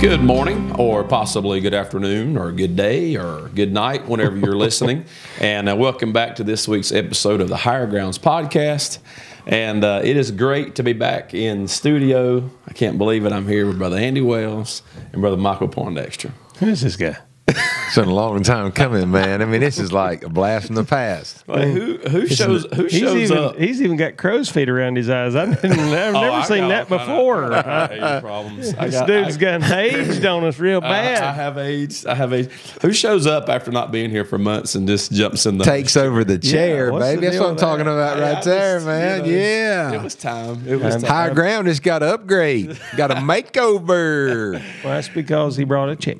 Good morning, or possibly good afternoon, or good day, or good night, whenever you're listening. And welcome back to this week's episode of the Higher Grounds podcast. And it is great to be back in studio. I can't believe it. I'm here with Brother Andy Wells and Brother Michael Poindexter. Who is this guy? It's been a long time coming, man. I mean, this is like a blast from the past. Like, who shows up? He's even got crow's feet around his eyes. I've never seen that before. This dude's gotten aged on us real bad. I have aged. Who shows up after not being here for months and just jumps in the takes over the chair, baby. That's what I'm talking about Hey, right there, man. It was time. It was time. High ground has got to upgrade, got a makeover. Well, that's because he brought a check.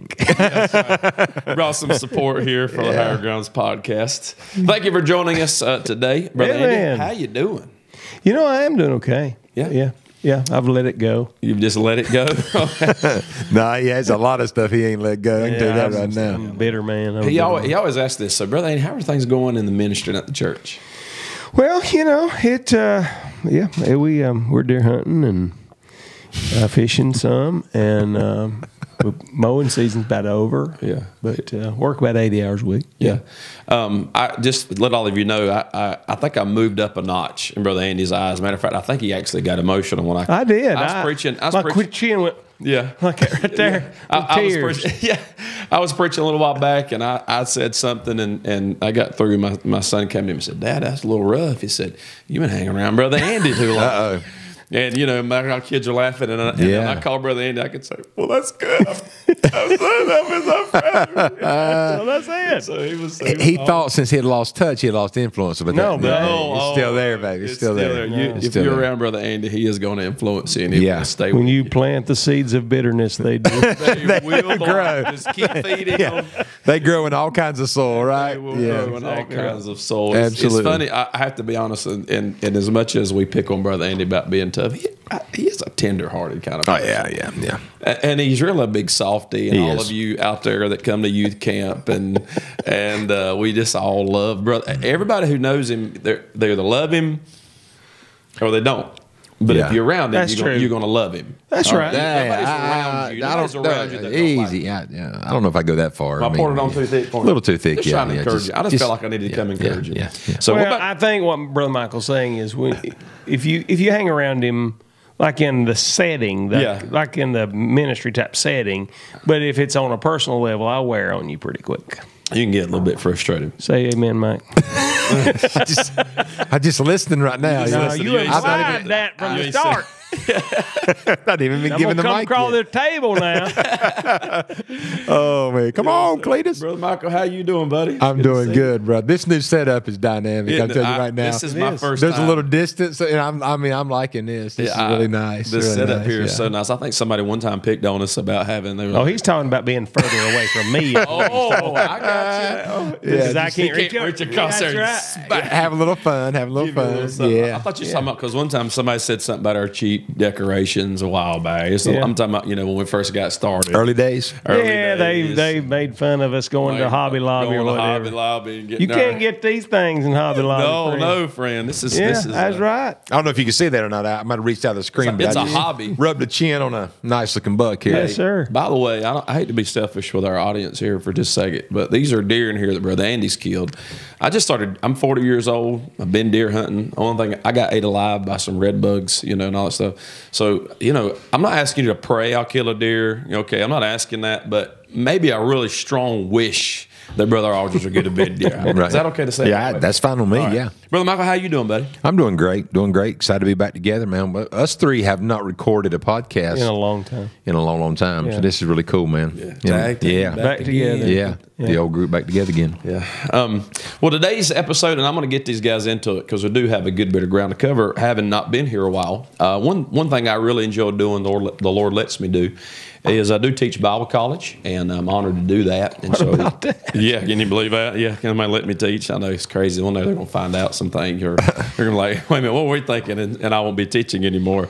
Brought some support here for the Higher Grounds podcast. Thank you for joining us today, Brother Andy. Man. How you doing? You know, I am doing okay. Yeah. I've let it go. You've just let it go. Nah, he has a lot of stuff he ain't let go. I can tell you that right now. I'm a bitter man. He always asks this. So, Brother Andy, how are things going in the ministry and at the church? Well, you know, we're deer hunting and fishing some, and mowing season's about over. Yeah, but work about 80 hours a week. Yeah. I just let all of you know, I think I moved up a notch in Brother Andy's eyes. Matter of fact, I think he actually got emotional when I did. I was preaching. My chin went. Yeah, like right there. I was preaching. I was preaching a little while back, and I said something, and I got through. My son came to him and said, "Dad, that's a little rough." He said, "You've been hanging around Brother Andy too long." Uh-oh. And, you know, our kids are laughing, and I call Brother Andy. I could say, "Well, that's good." Well, that's it. So he thought since he had lost touch, he had lost influence. But it's still there, baby. It's still there. If you're around Brother Andy, he is going to influence you, and he'll stay with you. When you you. Plant the seeds of bitterness, they do. They will grow. Just keep feeding them. They grow in all kinds of soil, right? They will grow in all kinds of soil. Absolutely. It's funny. I have to be honest, and as much as we pick on Brother Andy about being tough, he is a tender-hearted kind of person. Yeah. And he's really a big softy. And He all is. of you out there that come to youth camp, and we just all love brother. Everybody who knows him, they either love him or they don't. But if you're around him, you're going to love him. That's right. Nobody's around you. Nobody's around you that don't easy. like you. I don't know if I go that far. I poured it on too thick for you. A little too thick, Just trying to encourage you. I just felt like I needed to come encourage you. Yeah. So I think what Brother Michael's saying is if you hang around him, like in the setting, like in the ministry type setting, but if it's on a personal level, I'll wear on you pretty quick. you can get a little bit frustrated. Say amen, Mike. I just listening right now. No, you implied that from the start. Not even been given the mic. I'm across the table now. Oh man, come on, Cletus. Brother Michael, how you doing, buddy? I'm doing good, bro. This new setup is dynamic. I'll tell you right now. This is my first There's time. a little distance, and I'm liking this. This is really nice. The really setup nice, here is so nice. I think somebody one time picked on us about having. They were He's talking about being further away from me. I got you. Because I can't reach across there. That's Right. Have a little fun. Have a little fun. Yeah. I thought you were talking about, because one time somebody said something about our cheap decorations a while back. I'm talking about, when we first got started. Early days. They made fun of us going to Hobby Lobby or whatever. Hobby Lobby and You can't get these things in Hobby Lobby. No, friend. This is that's right. I don't know if you can see that or not. I might have reached out of the screen. It's but a I just hobby. Rubbed the chin on a nice looking buck here. Yes, sir. By the way, I hate to be selfish with our audience here for just a second, but these are deer in here that Brother Andy's killed. I'm 40 years old. I've been deer hunting. Only thing, I got ate alive by some red bugs, and all that stuff. So, I'm not asking you to pray I'll kill a deer. Okay, I'm not asking that, but maybe a really strong wish that Brother Aldridge will get a big deer. Right. Is that okay to say? Yeah, that's fine with me. Right. Yeah. Brother Michael, how you doing, buddy? I'm doing great. Excited to be back together, man. Us three have not recorded a podcast in a long time. long time. Yeah. So this is really cool, man. Back together. Yeah. The old group back together again. Yeah. Well, today's episode, and I'm going to get these guys into it because we do have a good bit of ground to cover, having not been here a while. One thing I really enjoy doing, the Lord lets me do, is I do teach Bible college, and I'm honored to do that. And what about that? Yeah, can you believe that? Yeah, can somebody let me teach? I know it's crazy. One day they're going to find out something, or they're going to be like, wait a minute, what were we thinking? And I won't be teaching anymore.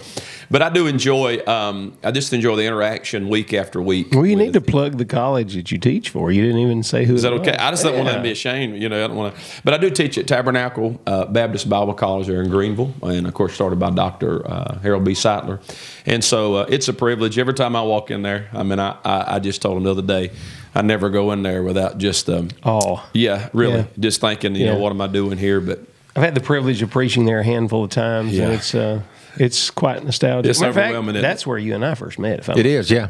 But I do enjoy. I just enjoy the interaction week after week. Well, you need to plug the college that you teach for. You didn't even say who. Is that it okay? was. I just don't want to be ashamed. I don't want to. But I do teach at Tabernacle Baptist Bible College there in Greenville, and of course started by Dr. Harold B. Seitler. And so it's a privilege. Every time I walk in there, I mean, I just told him the other day, I never go in there without just just thinking, what am I doing here? But I've had the privilege of preaching there a handful of times, and it's quite nostalgic. It's overwhelming. That's where you and I first met. It is, yeah.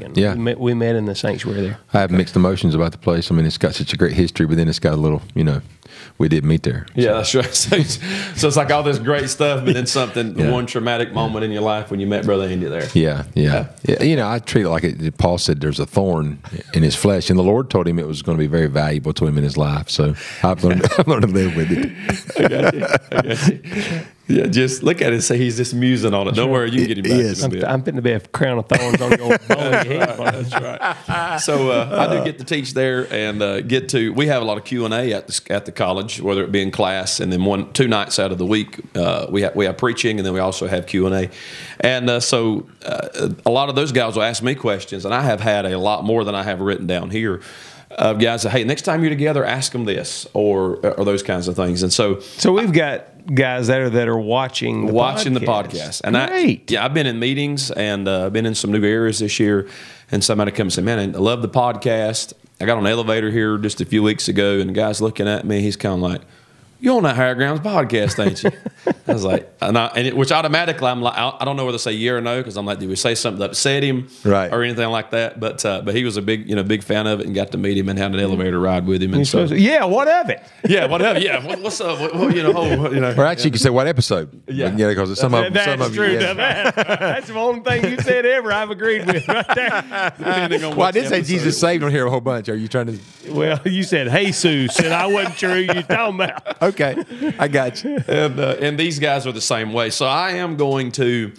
We met in the sanctuary there. I have mixed emotions about the place. I mean, it's got such a great history, but then it's got a little, we did meet there. Yeah, that's right. So it's like all this great stuff, but then something, one traumatic moment in your life when you met Brother Andy there. Yeah. I treat it like Paul said, there's a thorn in his flesh, and the Lord told him it was going to be very valuable to him in his life. So I've learned to live with it. I got you. Yeah, just look at it and say he's just musing on it. Don't worry, you can get him back. Yes. I'm fitting to be a crown of thorns on your bowling head. That's right. So I do get to teach there and we have a lot of Q&A at the college, whether it be in class, and then 2 nights out of the week we have preaching, and then we also have Q&A. And so a lot of those guys will ask me questions, and I have had a lot more than I have written down here. Guys say, hey, next time you're together, ask them this or those kinds of things. And so we've got guys that are watching the podcast. And I've been in meetings and been in some new areas this year, and somebody comes and say, man, I love the podcast. I got on an elevator here just a few weeks ago, and the guy's looking at me. He's kind of like, you're on that Higher Grounds podcast, ain't you? I was like, which automatically I'm like, I don't know whether to say yeah or no, because I'm like, did we say something that upset him, right, or anything like that? But he was a big fan of it, and got to meet him and had an elevator ride with him. And so, what of it? Yeah, what of it? Yeah, what's up? Or actually, you can say what episode? Yeah, because some of true. you. That's the only thing you said ever I've agreed with right there. Well, I did say Jesus saved on here a whole bunch. Are you trying to? Well, you said Jesus, and I wasn't sure who you're talking about. Okay, I got you. And these guys are the same way. So I am going to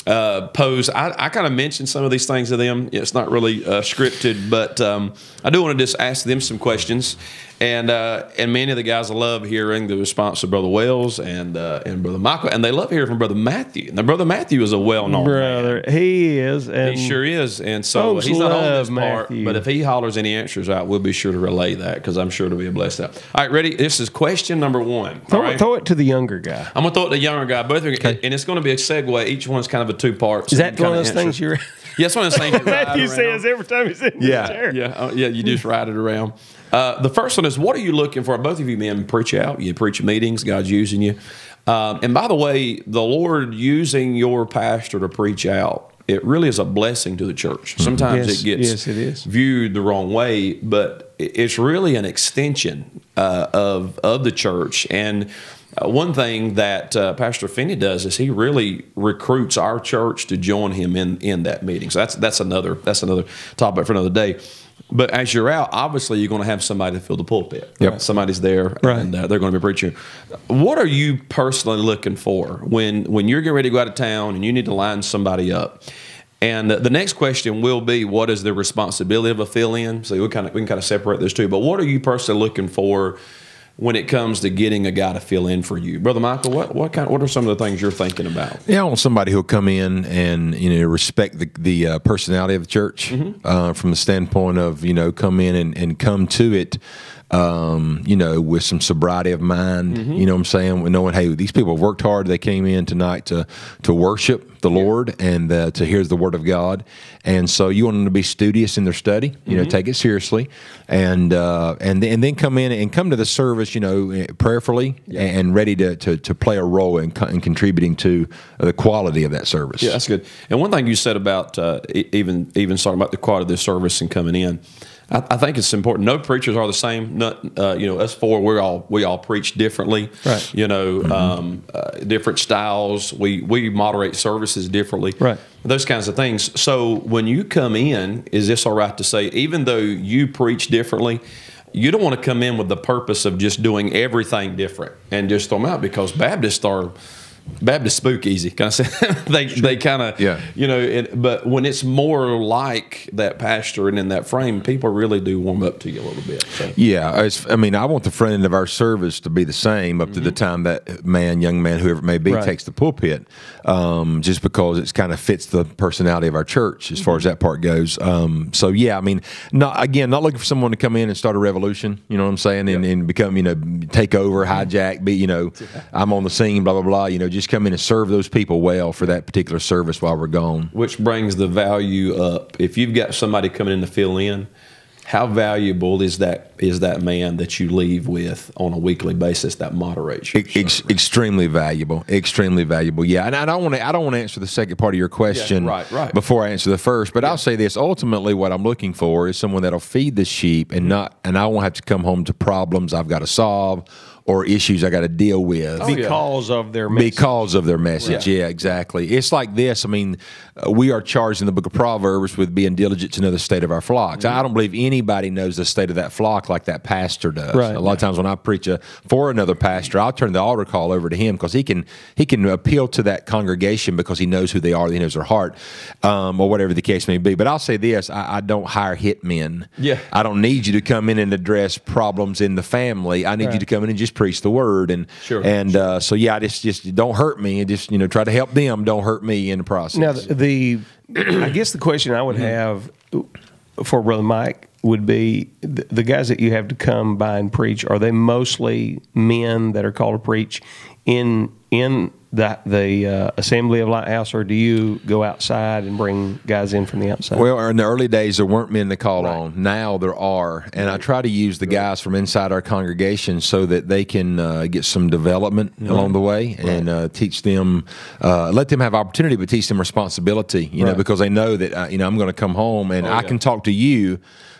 pose. I kind of mentioned some of these things to them. It's not really scripted, but I do want to just ask them some questions. And many of the guys love hearing the response of Brother Wells and Brother Michael, and they love hearing from Brother Matthew. Now, Brother Matthew is a well-known brother. man. He is. And he sure is. And so he's not on this part, Matthew. but if he hollers any answers out, we'll be sure to relay that, because I'm sure it'll be a blessed out. All right, ready? This is question number 1. Throw it to the younger guy. I'm going to throw it to the younger guy. Both of you, and it's going to be a segue. Each one's kind of a 2-part. Is that one of those things you're... Yes, one of those things Matthew says every time he's in the chair. Yeah, you just ride it around. The first one is, what are you looking for? Both of you men preach out. You preach meetings. God's using you. And by the way, the Lord using your pastor to preach out, it really is a blessing to the church. Sometimes it gets viewed the wrong way, but it's really an extension of the church. And one thing that Pastor Finney does is he really recruits our church to join him in that meeting. So that's another topic for another day. But as you're out, obviously you're going to have somebody to fill the pulpit. Yep. Right? Somebody's there, and they're going to be preaching. What are you personally looking for when you're getting ready to go out of town and you need to line somebody up? And the next question will be, what is the responsibility of a fill-in? So we can kind of separate those two. But what are you personally looking for when it comes to getting a guy to fill in for you? Brother Michael, what are some of the things you're thinking about? Yeah, I want somebody who'll come in and respect the personality of the church, from the standpoint of come in and come to it with some sobriety of mind, you know what I'm saying? Knowing, hey, these people have worked hard. They came in tonight to worship the Lord and to hear the Word of God. And so you want them to be studious in their study, take it seriously, and then come in and come to the service, prayerfully and ready to play a role in contributing to the quality of that service. Yeah, that's good. And one thing you said about even talking about the quality of the service and coming in, I think it's important. No preachers are the same. Us four, we all preach differently. Right. Different styles. We moderate services differently. Right. Those kinds of things. So when you come in, is this all right to say, even though you preach differently, you don't want to come in with the purpose of just doing everything different and just throw them out, because Baptists are Baptist spook easy, kind of say. They kind of, you know. But when it's more like that pastor and in that frame, people really do warm up to you a little bit. So. Yeah, I mean, I want the front end of our service to be the same up to the time that young man, whoever it may be, takes the pulpit, just because it kind of fits the personality of our church as far as that part goes. So yeah, I mean, not looking for someone to come in and start a revolution. You know what I'm saying? And become, you know, take over, hijack, be, you know, I'm on the scene, blah blah blah. You know, just come in and serve those people well for that particular service while we're gone. Which brings the value up. If you've got somebody coming in to fill in, how valuable is that man that you leave with on a weekly basis that moderates you? Extremely valuable. Extremely valuable. Yeah, and I don't want to answer the second part of your question before I answer the first, but I'll say this. Ultimately, what I'm looking for is someone that'll feed the sheep and I won't have to come home to problems I've got to solve or issues I got to deal with because of their message. Because of their message, yeah, exactly. It's like this. I mean, we are charged in the book of Proverbs with being diligent to know the state of our flocks. I don't believe anybody knows the state of that flock like that pastor does. Right. A lot of times when I preach for another pastor, I'll turn the altar call over to him because he can appeal to that congregation because he knows who they are, he knows their heart, or whatever the case may be. But I'll say this: I don't hire hitmen. Yeah, I don't need you to come in and address problems in the family. I need you to come in and just preach the word, so yeah, I just don't hurt me, and just, you know, try to help them. Don't hurt me in the process. Now, I guess the question I would have for Brother Mike would be the guys that you have to come by and preach. Are they mostly men that are called to preach in the Assembly of Lighthouse, or do you go outside and bring guys in from the outside? Well, in the early days, there weren't men to call on. Now there are, and I try to use the guys from inside our congregation so that they can get some development along the way and teach them, let them have opportunity, but teach them responsibility. You know, because they know that you know, I'm going to come home and I can talk to you.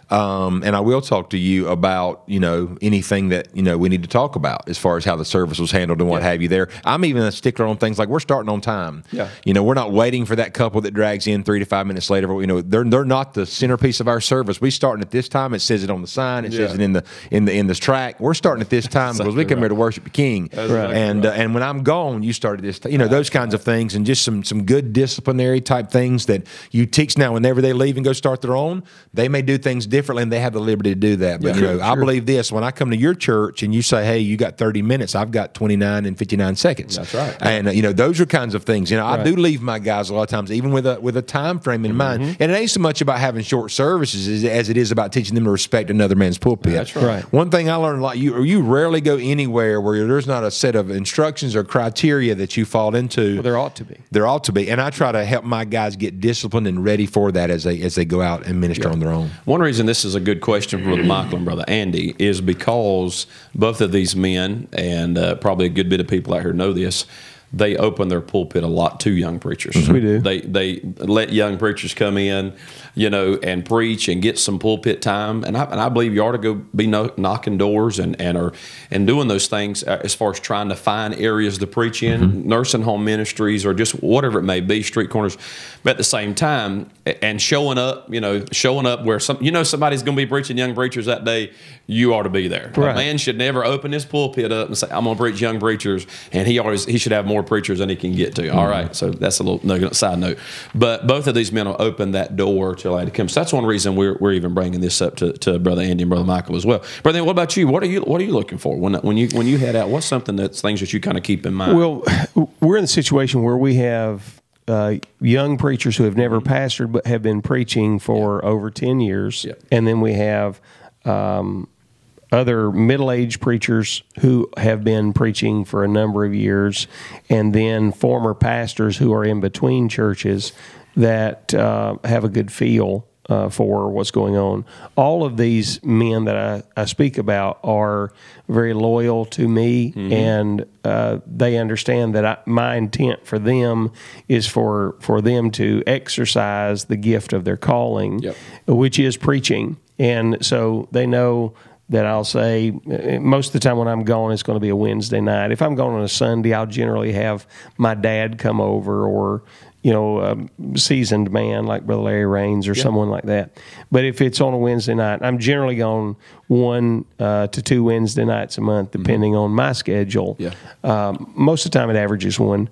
And I will talk to you about, you know, anything that, you know, we need to talk about as far as how the service was handled and what have you there. I'm even a stickler on things like we're starting on time. Yeah. You know, we're not waiting for that couple that drags in 3 to 5 minutes later. You know, they're not the centerpiece of our service. We starting at this time. It says it on the sign. It says it in this track. We're starting at this time because we come here to worship the King. And when I'm gone, you start at this time. You know, those kinds of things, and just some good disciplinary type things that you teach. Now, whenever they leave and go start their own, they may do things differently, and they have the liberty to do that. But you know, I believe this: when I come to your church and you say, "Hey, you got 30 minutes," I've got 29 and 59 seconds. That's right. And you know, those are kinds of things. You know, I do leave my guys a lot of times, even with a time frame in mind. And it ain't so much about having short services as it is about teaching them to respect another man's pulpit. That's right. One thing I learned a lot: you rarely go anywhere where there's not a set of instructions or criteria that you fall into. Well, there ought to be. There ought to be, and I try to help my guys get disciplined and ready for that as they go out and minister on their own. One reason this is a good question for Brother Michael and Brother Andy is because both of these men, and probably a good bit of people out here know this, they open their pulpit a lot to young preachers. We do. They let young preachers come in, you know, and preach and get some pulpit time. And I believe you ought to go be knocking doors and doing those things as far as trying to find areas to preach in, nursing home ministries, or just whatever it may be, street corners. But at the same time, and showing up where somebody's going to be preaching young preachers that day, you ought to be there. Right. A man should never open his pulpit up and say, "I'm going to preach young preachers," and he should have more preachers than he can get to. All right, so that's a little side note. But both of these men will open that door to allow to come. So that's one reason we're even bringing this up to Brother Andy and Brother Michael as well. Brother, what about you? What are you looking for when you head out? What's something things that you kind of keep in mind? Well, we're in a situation where we have young preachers who have never pastored but have been preaching for over 10 years, and then we have other middle-aged preachers who have been preaching for a number of years, and then former pastors who are in between churches that have a good feel for what's going on. All of these men that I speak about are very loyal to me, and they understand that my intent for them is for them to exercise the gift of their calling, which is preaching. And so they know that I'll say most of the time when I'm gone, it's going to be a Wednesday night. If I'm going on a Sunday, I'll generally have my dad come over, or seasoned man like Brother Larry Raines or someone like that. But if it's on a Wednesday night, I'm generally gone 1 to 2 Wednesday nights a month, depending on my schedule. Yeah. Most of the time it averages 1.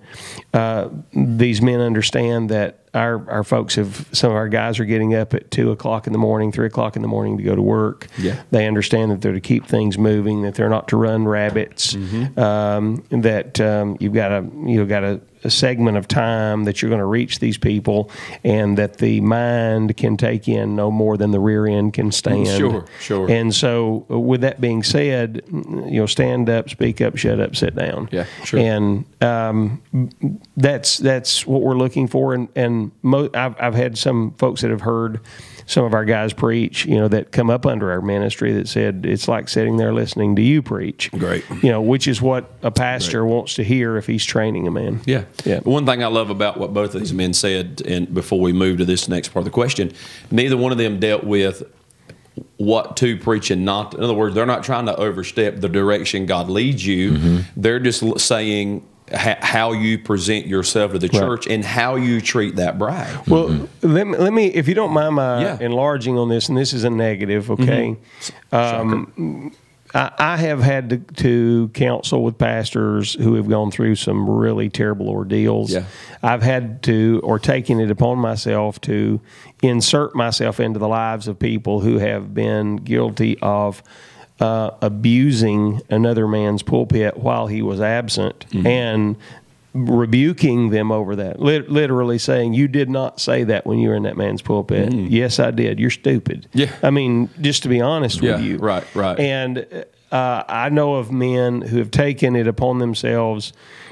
These men understand that our folks some of our guys are getting up at 2 o'clock in the morning, 3 o'clock in the morning to go to work. Yeah. They understand that they're to keep things moving, that they're not to run rabbits, that you've got a segment of time that you're going to reach these people, and that the mind can take in no more than the rear end can stand. Sure. And so, with that being said, stand up, speak up, shut up, sit down. Yeah, sure. And that's what we're looking for. And I've had some folks that have heard some of our guys preach, that come up under our ministry that said it's like sitting there listening to you preach. Great. Which is what a pastor wants to hear if he's training a man. Yeah. Yeah. One thing I love about what both of these men said, and before we move to this next part of the question, neither one of them dealt with what to preach and not. In other words, they're not trying to overstep the direction God leads you. They're just saying how you present yourself to the church and how you treat that bride. Well, let me, if you don't mind my enlarging on this, and this is a negative, okay? I have had to counsel with pastors who have gone through some really terrible ordeals. Yeah. I've had to, or taken it upon myself to insert myself into the lives of people who have been guilty of abusing another man's pulpit while he was absent, and rebuking them over that. Literally saying, you did not say that when you were in that man's pulpit. Yes, I did. You're stupid. Yeah. I mean, just to be honest with you. Right. And I know of men who have taken it upon themselves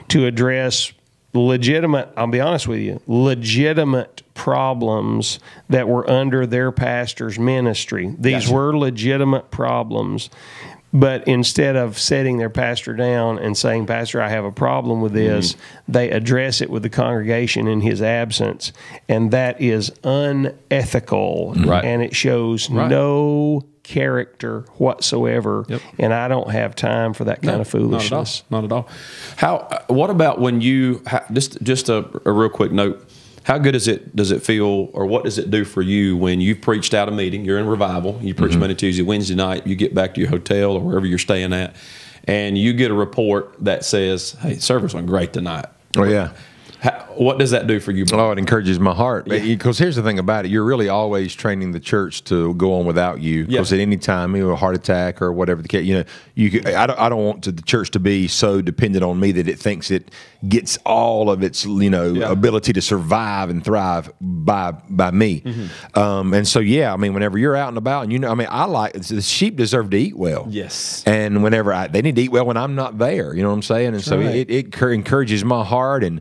to address legitimate, I'll be honest with you, legitimate problems that were under their pastor's ministry. These were legitimate problems. But instead of setting their pastor down and saying, Pastor, I have a problem with this, they address it with the congregation in his absence. And that is unethical. And it shows no character whatsoever. And I don't have time for that kind of foolishness. Not at all. What about when you, just a real quick note, how good does it feel, or what does it do for you when you've preached out a meeting, you're in revival, you preach Monday, Tuesday, Wednesday night, you get back to your hotel or wherever you're staying at, and you get a report that says, hey, service went great tonight. Oh, yeah. What does that do for you, bro? Oh, it encourages my heart. Because here's the thing about it. You're really always training the church to go on without you. Because at any time, a heart attack or whatever the case, I don't want the church to be so dependent on me that it thinks it gets all of its, ability to survive and thrive by me. And so, whenever you're out and about, and I like, the sheep deserve to eat well. Yes. And whenever they need to eat well when I'm not there, you know what I'm saying? And so it encourages my heart, and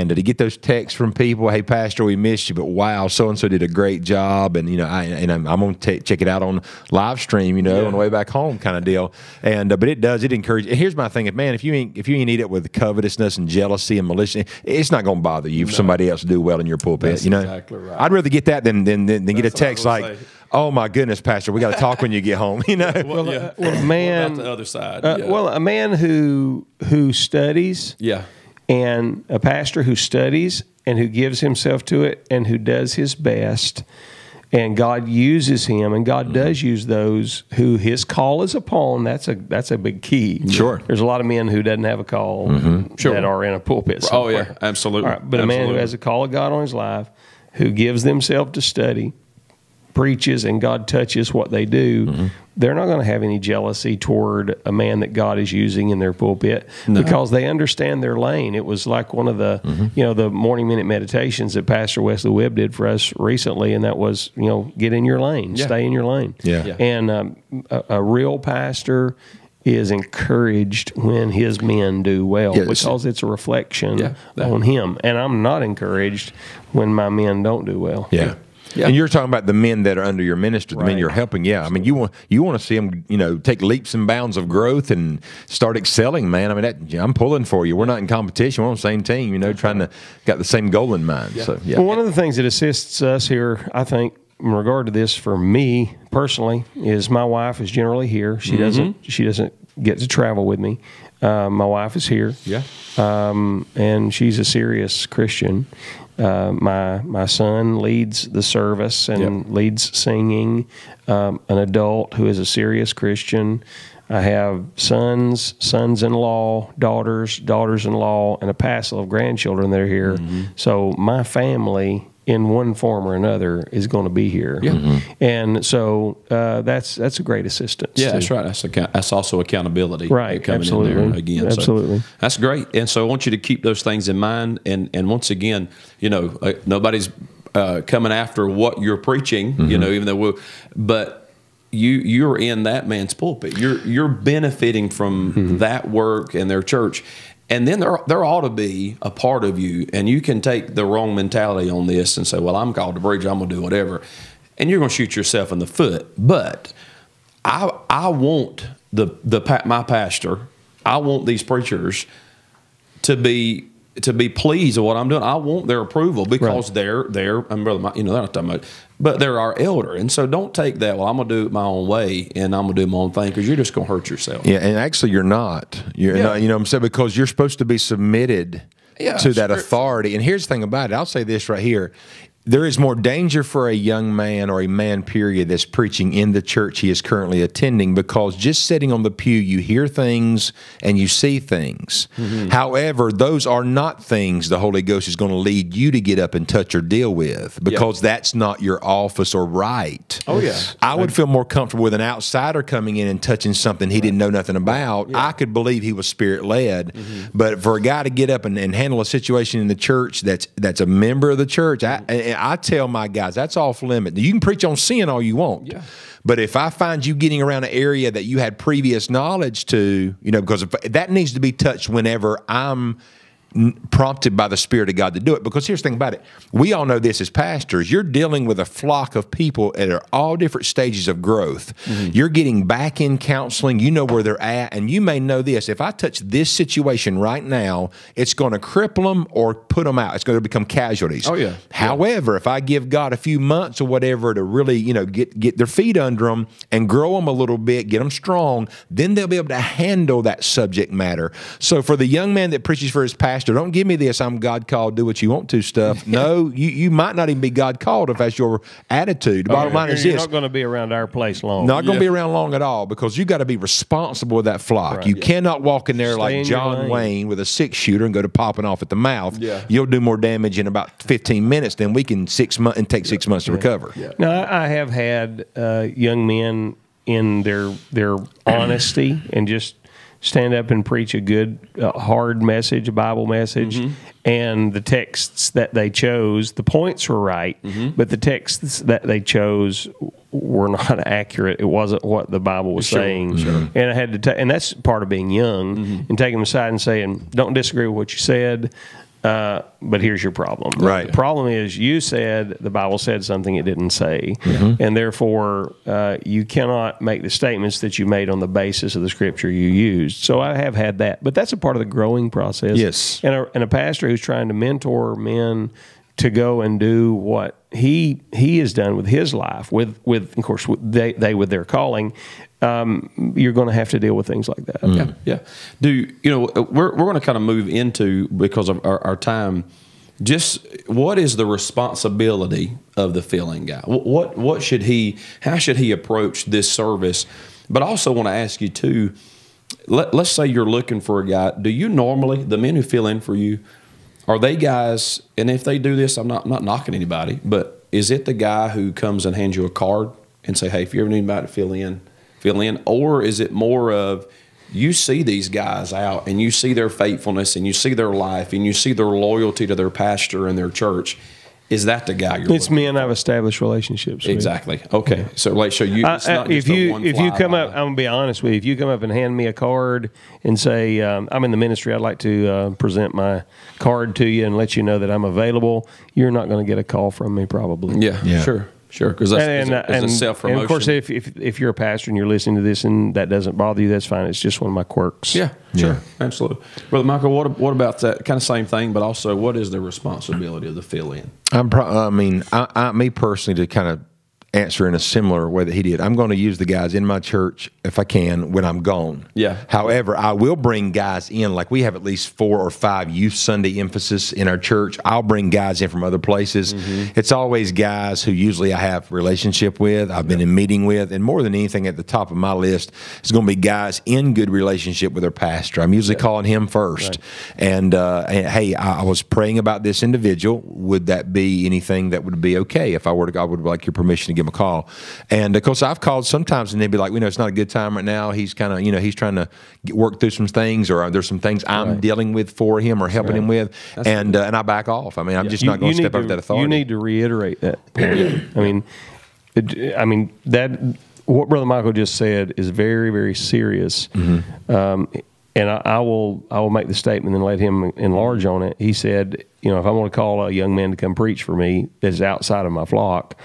to get those texts from people, hey, Pastor, we missed you, but wow, so-and-so did a great job, and I'm going to check it out on live stream, on the way back home kind of deal. And but it encourages. And here's my thing, if you ain't eat it with covetousness and jealousy and malicious, it's not going to bother you if somebody else do well in your pulpit. That's exactly right. I'd rather get that than get a text like, oh my goodness, Pastor, we got to talk when you get home. Well, a man, what about the other side? Well, a man who studies, and a pastor who studies and who gives himself to it and who does his best, and God uses him, and God does use those who his call is upon. That's a big key. Sure. There's a lot of men who doesn't have a call that are in a pulpit somewhere. Oh, yeah, absolutely. All right, but a man who has a call of God on his life, who gives themselves to study, preaches, and God touches what they do, they're not going to have any jealousy toward a man that God is using in their pulpit, because they understand their lane. It was like one of the, the morning minute meditations that Pastor Wesley Webb did for us recently, and that was, get in your lane, stay in your lane. And a real pastor is encouraged when his men do well, because it's a reflection on him. And I'm not encouraged when my men don't do well. Yeah. And you're talking about the men that are under your ministry, the men you're helping. Yeah, I mean, you want to see them, take leaps and bounds of growth and start excelling, man. I mean, I'm pulling for you. We're not in competition. We're on the same team, trying to got the same goal in mind. So, Well, one of the things that assists us here, I think, in regard to this, for me personally, is my wife is generally here. She doesn't get to travel with me. My wife is here. Yeah. And she's a serious Christian. My son leads the service and leads singing. An adult who is a serious Christian. I have sons-in-law, daughters-in-law, and a passel of grandchildren that are here. So my family, in one form or another, is going to be here. And so that's a great assistance. Yeah, too. that's right. That's also accountability. Right, coming absolutely. in there again. Absolutely. So that's great. And so I want you to keep those things in mind. And once again, nobody's coming after what you're preaching, even though but you're in that man's pulpit. You're benefiting from that work and their church. And then there ought to be a part of you, and you can take the wrong mentality on this and say, well, I'm called to preach, I'm going to do whatever. And you're going to shoot yourself in the foot. But I want my pastor, I want these preachers to be pleased with what I'm doing. I want their approval because they're and brother, they're not talking about, but they're our elder, and so don't take that. Well, I'm gonna do it my own way, and I'm gonna do my own thing because you're just gonna hurt yourself. Yeah, and actually, you're not. You're not. You know what I'm saying? Because you're supposed to be submitted to that authority. And here's the thing about it. I'll say this right here. There is more danger for a young man or a man, period, that's preaching in the church he is currently attending, because just sitting on the pew, you hear things and you see things. However, those are not things the Holy Ghost is going to lead you to get up and touch or deal with, because that's not your office or right. Oh, yeah. I would feel more comfortable with an outsider coming in and touching something he didn't know nothing about. I could believe he was Spirit-led. But for a guy to get up and handle a situation in the church that's a member of the church, I tell my guys, that's off limit. You can preach on sin all you want. But if I find you getting around an area that you had previous knowledge to, because that needs to be touched whenever I'm prompted by the Spirit of God to do it. Because here's the thing about it. We all know this as pastors. You're dealing with a flock of people that are all different stages of growth. You're getting back in counseling. You know where they're at. And you may know this. If I touch this situation right now, it's going to cripple them or put them out. It's going to become casualties. However, if I give God a few months or whatever to really, get their feet under them and grow them a little bit, get them strong, then they'll be able to handle that subject matter. So for the young man that preaches for his pastor, don't give me this, I'm God called, do what you want to stuff. No, you might not even be God called if that's your attitude. The bottom line is this. You're not going to be around our place long. Not going to be around long at all, because you got to be responsible with that flock. You cannot walk in there like John Wayne with a 6-shooter and go to popping off at the mouth. You'll do more damage in about 15 minutes than we can take 6 months to recover. Now, I have had young men in their honesty and just stand up and preach a good, hard message, a Bible message, and the texts that they chose, the points were right, but the texts that they chose were not accurate. It wasn't what the Bible was saying. And I had to and that's part of being young, and take them aside and saying, don't disagree with what you said, but here's your problem. Right. The problem is you said the Bible said something it didn't say, and therefore you cannot make the statements that you made on the basis of the Scripture you used. So I have had that, but that's a part of the growing process. Yes. And a pastor who's trying to mentor men to go and do what he has done with his life, with of course they with their calling. You're going to have to deal with things like that. Yeah. We're going to kind of move into, because of our time, just what is the responsibility of the filling guy? How should he approach this service? But I also want to ask you too, let's say you're looking for a guy. Do you normally, the men who fill in for you, are they guys, and if they do this, I'm not knocking anybody, but is it the guy who comes and hands you a card and say, hey, if you ever need anybody to fill in, or is it more of you see these guys out and you see their faithfulness and you see their life and you see their loyalty to their pastor and their church? Is that the guy you're It's men I've established relationships with. Exactly. Okay. So you, it's not just if you come up, I'm going to be honest with you. If you come up and hand me a card and say, I'm in the ministry, I'd like to present my card to you and let you know that I'm available, you're not going to get a call from me probably. Yeah. Sure, because that's a self-promotion. And of course, if you're a pastor and you're listening to this and that doesn't bother you, that's fine. It's just one of my quirks. Yeah, sure, absolutely. Brother Michael, what about that kind of same thing, but also what is the responsibility of the fill-in? Me personally, to kind of answer in a similar way that he did. I'm going to use the guys in my church if I can when I'm gone. Yeah. However, I will bring guys in. Like we have at least 4 or 5 youth Sunday emphasis in our church. I'll bring guys in from other places. It's always guys who usually I have relationship with, I've been in meeting with, and more than anything at the top of my list is going to be guys in good relationship with their pastor. I'm usually calling him first. And hey, I was praying about this individual. Would that be anything that would be okay if I were to? I would like your permission to give him a call. And of course, I've called sometimes, and they'd be like, it's not a good time right now. He's kind of, he's trying to work through some things, or there's some things I'm dealing with for him or helping him with, and I back off. I mean, I'm just not going to step over that authority. You need to reiterate that. I mean, that what Brother Michael just said is very, very serious. And I will make the statement and let him enlarge on it. He said, if I want to call a young man to come preach for me that's outside of my flock,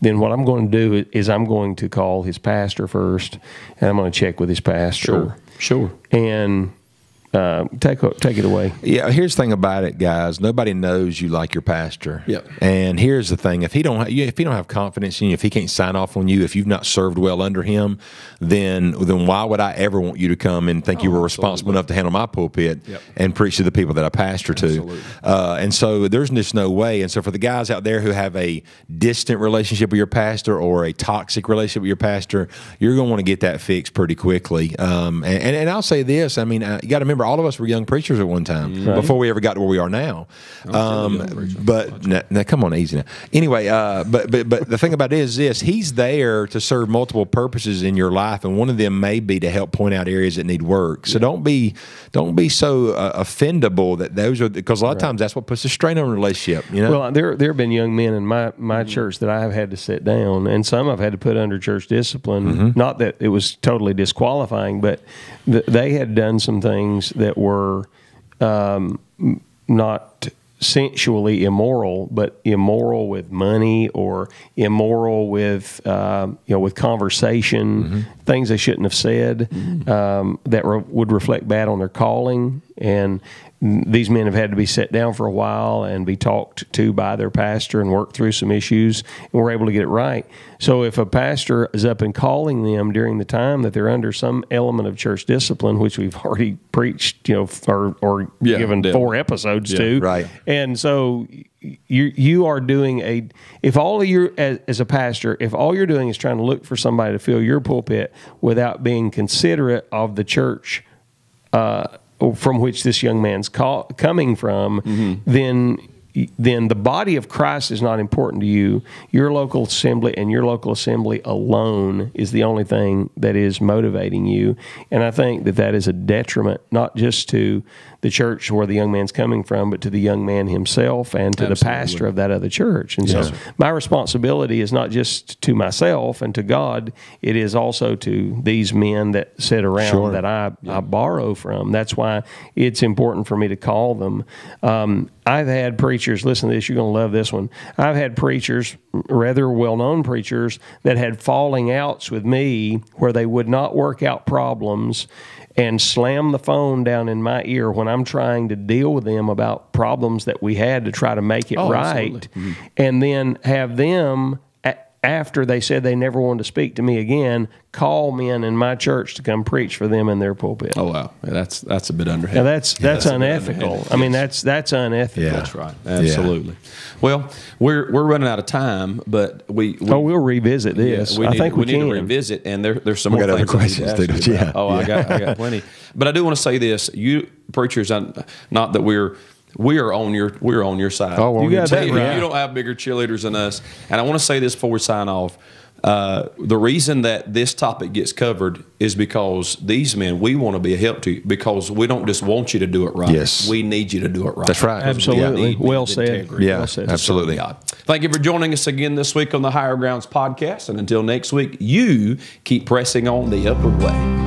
then what I'm going to do is I'm going to call his pastor first, and I'm going to check with his pastor. Sure. And take it away. Yeah, here's the thing about it, guys. Nobody knows you like your pastor. Yep. And here's the thing: if he don't have confidence in you, if he can't sign off on you, if you've not served well under him, then why would I ever want you to come and think you were responsible enough to handle my pulpit and preach to the people that I pastor to? And so there's just no way. And so for the guys out there who have a distant relationship with your pastor or a toxic relationship with your pastor, you're going to want to get that fixed pretty quickly. And I'll say this: I mean, you got to remember, all of us were young preachers at one time before we ever got to where we are now. But now, come on, easy now. Anyway, but the thing about it is this: he's there to serve multiple purposes in your life, and one of them may be to help point out areas that need work. So don't be so offendable that those are, because a lot of times that's what puts a strain on a relationship. Well, there have been young men in my church that I have had to sit down, and some I've had to put under church discipline. Not that it was totally disqualifying, but they had done some things that were not sensually immoral, but immoral with money, or immoral with with conversation, things they shouldn't have said, that would reflect bad on their calling. And these men have had to be set down for a while and be talked to by their pastor and work through some issues, and we're able to get it right. So if a pastor is up and calling them during the time that they're under some element of church discipline, which we've already preached, or given 4 episodes to, right? And so you are doing if all of you as a pastor, if all you're doing is trying to look for somebody to fill your pulpit without being considerate of the church from which this young man's coming from, then the body of Christ is not important to you. Your local assembly and your local assembly alone is the only thing that is motivating you. And I think that is a detriment, not just to the church where the young man's coming from, but to the young man himself and to the pastor of that other church. And so my responsibility is not just to myself and to God, it is also to these men that sit around that I borrow from. That's why it's important for me to call them. I've had preachers, listen to this, you're going to love this one. I've had preachers, rather well-known preachers, that had falling outs with me where they would not work out problems and slam the phone down in my ear when I'm trying to deal with them about problems that we had to try to make it right, and then have them, after they said they never wanted to speak to me again, call men in my church to come preach for them in their pulpit. Oh wow, that's a bit underhanded. Now that's unethical. I mean, that's unethical. Yeah. That's right. Absolutely. Well, we're running out of time, but we'll revisit this. We need to revisit, and there's some more other questions. I got plenty. But I do want to say this: you preachers, not that we're on your side. Oh, you got that right. You don't have bigger cheerleaders than us. And I want to say this before we sign off. The reason that this topic gets covered is because these men, we want to be a help to you, because we don't just want you to do it right. Yes. We need you to do it right. That's right. Absolutely. Well said. Yeah, well said. absolutely. Thank you for joining us again this week on the Higher Grounds podcast. And until next week, you keep pressing on the upward way.